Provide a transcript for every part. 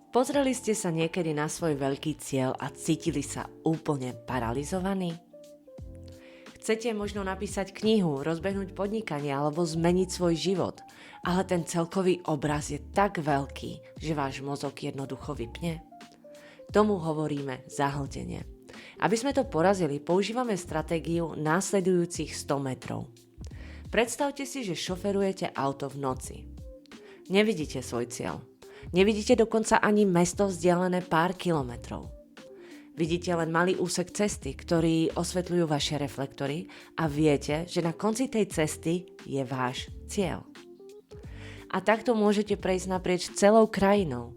Pozreli ste sa niekedy na svoj veľký cieľ a cítili sa úplne paralizovaní? Chcete možno napísať knihu, rozbehnúť podnikanie alebo zmeniť svoj život, ale ten celkový obraz je tak veľký, že váš mozog jednoducho vypne? Tomu hovoríme zahltenie. Aby sme to porazili, používame stratégiu následujúcich 100 metrov. Predstavte si, že šoferujete auto v noci. Nevidíte svoj cieľ. Nevidíte dokonca ani mesto vzdialené pár kilometrov. Vidíte len malý úsek cesty, ktorý osvetľujú vaše reflektory a viete, že na konci tej cesty je váš cieľ. A takto môžete prejsť naprieč celou krajinou,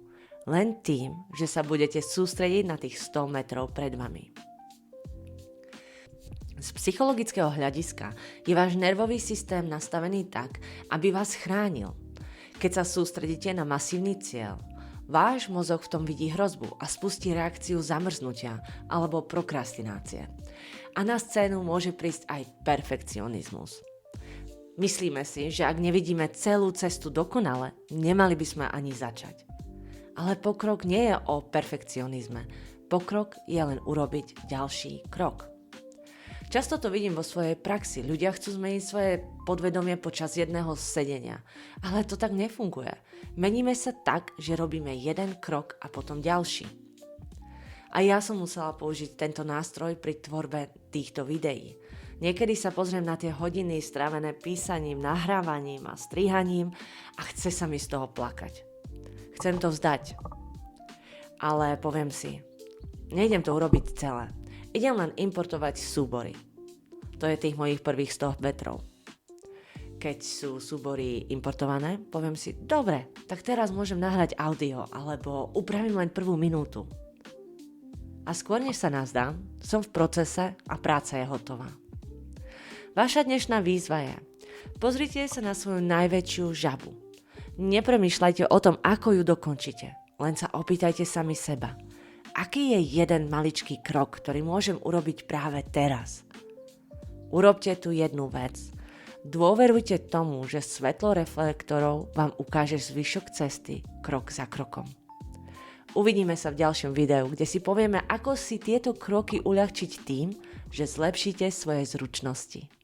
len tým, že sa budete sústrediť na tých 100 metrov pred vami. Z psychologického hľadiska je váš nervový systém nastavený tak, aby vás chránil. Keď sa sústredíte na masívny cieľ, váš mozog v tom vidí hrozbu a spustí reakciu zamrznutia alebo prokrastinácie. A na scénu môže prísť aj perfekcionizmus. Myslíme si, že ak nevidíme celú cestu dokonale, nemali by sme ani začať. Ale pokrok nie je o perfekcionizme. Pokrok je len urobiť ďalší krok. Často to vidím vo svojej praxi. Ľudia chcú zmeniť svoje podvedomie počas jedného sedenia. Ale to tak nefunguje. Meníme sa tak, že robíme jeden krok a potom ďalší. A ja som musela použiť tento nástroj pri tvorbe týchto videí. Niekedy sa pozriem na tie hodiny strávené písaním, nahrávaním a strihaním a chce sa mi z toho plakať. Chcem to vzdať. Ale poviem si, nejdem to urobiť celé. Idem len importovať súbory. To je tých mojich prvých 100 metrov. Keď sú súbory importované, poviem si, dobre, tak teraz môžem nahrať audio, alebo upravím len prvú minútu. A skôr než sa nazdám, som v procese a práca je hotová. Vaša dnešná výzva je, pozrite sa na svoju najväčšiu žabu. Nepremýšľajte o tom, ako ju dokončíte, len sa opýtajte sami seba. Aký je jeden maličký krok, ktorý môžem urobiť práve teraz? Urobte tu jednu vec. Dôverujte tomu, že svetlo reflektorov vám ukáže zvyšok cesty krok za krokom. Uvidíme sa v ďalšom videu, kde si povieme, ako si tieto kroky uľahčiť tým, že zlepšíte svoje zručnosti.